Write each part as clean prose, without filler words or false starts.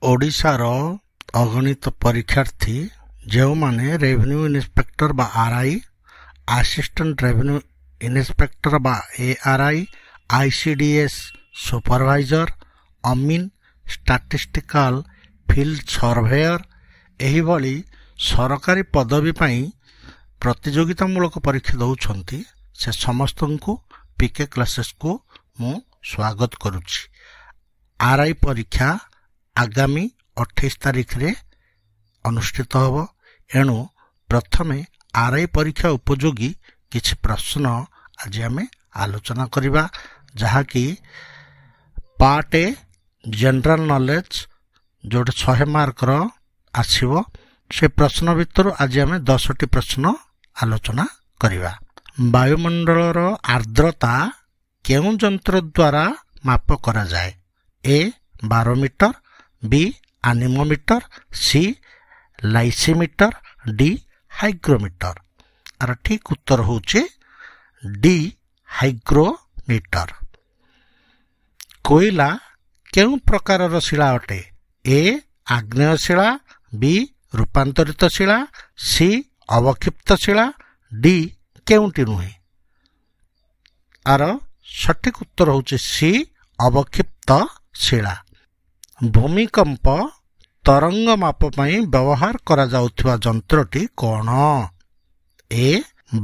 ଓଡ଼ିଶାର ଅଗଣିତ ପରୀକ୍ଷାର୍ଥୀ ଯେଉଁମାନେ ରେଭିନ୍ୟୁ ଇନ୍ସପେକ୍ଟର ବା ଆର୍ଆଇ, ଆସିଷ୍ଟାଣ୍ଟ ରେଭିନ୍ୟୁ ଇନ୍ସପେକ୍ଟର ବା ଏଆର୍ଆଇ, ଆଇସିଡିଏସ୍ ସୁପରଭାଇଜର, ଅମିନ୍, ଷ୍ଟାଟିଷ୍ଟିକାଲ ଫିଲ୍ଡ ସର୍ଭେୟର ଏହିଭଳି ସରକାରୀ ପଦବୀ ପାଇଁ ପ୍ରତିଯୋଗିତାମୂଳକ ପରୀକ୍ଷା ଦେଉଛନ୍ତି ସେ ସମସ୍ତଙ୍କୁ ପିକେ କ୍ଲାସେସକୁ ମୁଁ ସ୍ୱାଗତ କରୁଛି। ଆର୍ଆଇ ପରୀକ୍ଷା ଆଗାମୀ 28 ତାରିଖରେ ଅନୁଷ୍ଠିତ ହେବ। ଏଣୁ ପ୍ରଥମେ ଆର୍ଆଇ ପରୀକ୍ଷା ଉପଯୋଗୀ କିଛି ପ୍ରଶ୍ନ ଆଜି ଆମେ ଆଲୋଚନା କରିବା, ଯାହାକି ପାର୍ଟ ଏ ଜେନେରାଲ ନଲେଜ ଯେଉଁଠି 100 ମାର୍କର ଆସିବ। ସେ ପ୍ରଶ୍ନ ଭିତରୁ ଆଜି ଆମେ 10ଟି ପ୍ରଶ୍ନ ଆଲୋଚନା କରିବା। ବାୟୁମଣ୍ଡଳର ଆର୍ଦ୍ରତା କେଉଁ ଯନ୍ତ୍ର ଦ୍ୱାରା ମାପ କରାଯାଏ? ଏ ବାରୋମିଟର, ବି ଆନିମୋମିଟର, ସି ଲାଇସିମିଟର, ଡି ହାଇଗ୍ରୋମିଟର। ଆର ଠିକ୍ ଉତ୍ତର ହେଉଛି ଡି ହାଇଗ୍ରୋମିଟର। କୋଇଲା କେଉଁ ପ୍ରକାରର ଶିଳା ଅଟେ? ଏ ଆଗ୍ନେୟ ଶିଳା, ବି ରୂପାନ୍ତରିତ ଶିଳା, ସି ଅବକ୍ଷିପ୍ତ ଶିଳା, ଡି କେଉଁଟି ନୁହେଁ? ଆର ସଠିକ ଉତ୍ତର ହେଉଛି ସି ଅବକ୍ଷିପ୍ତ ଶିଳା। ଭୂମିକମ୍ପ ତରଙ୍ଗ ମାପ ପାଇଁ ବ୍ୟବହାର କରାଯାଉଥିବା ଯନ୍ତ୍ରଟି କ'ଣ? ଏ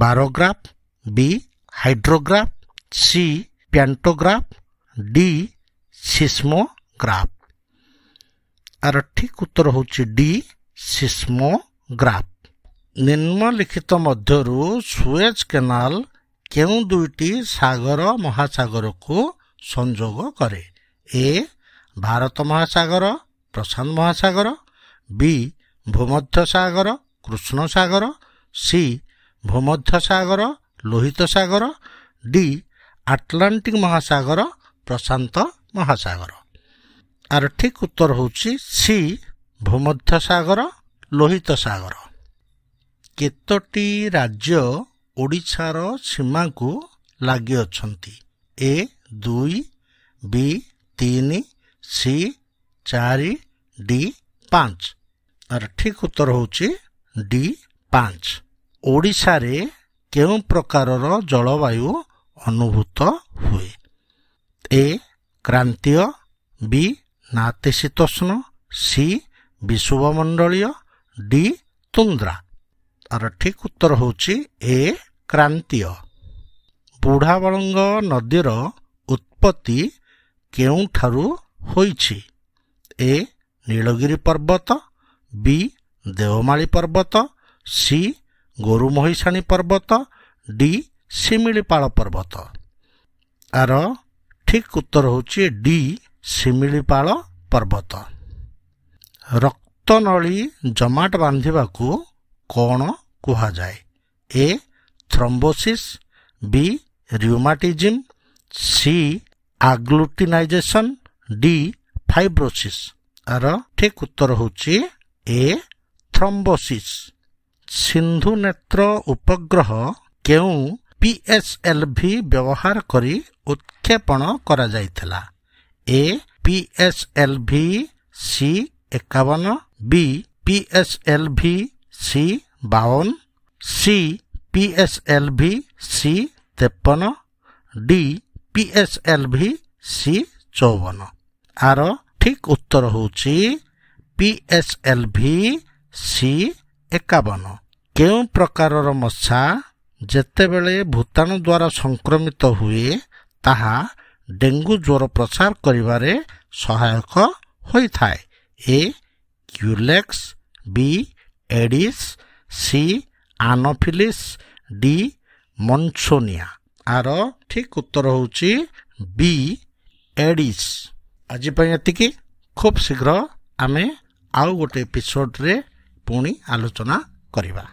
ବାରୋଗ୍ରାଫ, ବି ହାଇଡ୍ରୋଗ୍ରାଫ, ସି ପ୍ୟାଣ୍ଟୋଗ୍ରାଫ, ଡି ସିସ୍ମୋଗ୍ରାଫ। ଆର ଠିକ ଉତ୍ତର ହେଉଛି ଡି ସିସ୍ମୋଗ୍ରାଫ। ନିମ୍ନଲିଖିତ ମଧ୍ୟରୁ ସୁଏଜ କେନାଲ କେଉଁ ଦୁଇଟି ସାଗର ମହାସାଗରକୁ ସଂଯୋଗ କରେ? ଏ ଭାରତ ମହାସାଗର ପ୍ରଶାନ୍ତ ମହାସାଗର, ବି ଭୂମଧ୍ୟ ସାଗର କୃଷ୍ଣ ସାଗର, ସି ଭୂମଧ୍ୟ ସାଗର ଲୋହିତ ସାଗର, ଡି ଆଟଲାଣ୍ଟିକ ମହାସାଗର ପ୍ରଶାନ୍ତ ମହାସାଗର। ଆର ଠିକ ଉତ୍ତର ହେଉଛି ସି ଭୂମଧ୍ୟ ସାଗର ଲୋହିତ ସାଗର। କେତୋଟି ରାଜ୍ୟ ଓଡ଼ିଶାର ସୀମାକୁ ଲାଗି ଅଛନ୍ତି? ଏ 2, ବି 3, ସି 4, ଡି 5। ଆର ଠିକ ଉତ୍ତର ହେଉଛି ଡି 5। ଓଡ଼ିଶାରେ କେଉଁ ପ୍ରକାରର ଜଳବାୟୁ ଅନୁଭୂତ ହୁଏ? ଏ କ୍ରାନ୍ତୀୟ, ବି ନାତିଶୀତୋଷ୍ଣ, ସି ବିଷୁବମଣ୍ଡଳୀୟ, ଡି ତୁନ୍ଦ୍ରା। ଆର ଠିକ ଉତ୍ତର ହେଉଛି ଏ କ୍ରାନ୍ତୀୟ। ବୁଢ଼ାବଳଙ୍ଗ ନଦୀର ଉତ୍ପତ୍ତି କେଉଁଠାରୁ ହୋଇଛି? ଏ ନୀଳଗିରି ପର୍ବତ, ବି ଦେଓମାଳି ପର୍ବତ, ସି ଗୋରୁମହିଷାଣୀ ପର୍ବତ, ଡି ଶିମିଳିପାଳ ପର୍ବତ। ଆର ଠିକ ଉତ୍ତର ହେଉଛି ଡି ଶିମିଳିପାଳ ପର୍ବତ। ରକ୍ତନଳୀ ଜମାଟ ବାନ୍ଧିବାକୁ କ'ଣ କୁହାଯାଏ? ଏ ଥ୍ରୋମ୍ବୋସିସ୍, ବି ରିଉମାଟିଜିମ୍, ସି ଆଗ୍ଲୁଟିନାଇଜେସନ୍, ଡି ଫାଇବ୍ରୋସିସ୍। ଆର ଠିକ ଉତ୍ତର ହେଉଛି ଏ ଥ୍ରୋମ୍ବୋସିସ୍। ସିନ୍ଧୁ ନେତ୍ର ଉପଗ୍ରହ କେଉଁ PSLV ବ୍ୟବହାର କରି ଉତ୍କ୍ଷେପଣ କରାଯାଇଥିଲା? ଏ PSLV C51, ବି PSLV C52, C PSLV C53, D PSLV C54। ଆର ଠିକ ଉତ୍ତର ହେଉଛି PSLV C51। କେଉଁ ପ୍ରକାରର ମଶା ଯେତେବେଳେ ଭୂତାଣୁ ଦ୍ୱାରା ସଂକ୍ରମିତ ହୁଏ ତାହା ଡେଙ୍ଗୁ ଜ୍ୱର ପ୍ରସାର କରିବାରେ ସହାୟକ ହୋଇଥାଏ? ଏ କ୍ୟୁଲେକ୍ସ, ବି ଏଡିସ୍, ସି ଆନୋଫିଲିସ୍, ଡି ମନସୋନିଆ। ଆର ଠିକ ଉତ୍ତର ହେଉଛି ବି ଏଡିସ୍। ଆଜି ପାଇଁ ଏତିକି। ଖୁବ୍ ଶୀଘ୍ର ଆମେ ଆଉ ଗୋଟେ ଏପିସୋଡରେ ପୁଣି ଆଲୋଚନା କରିବା।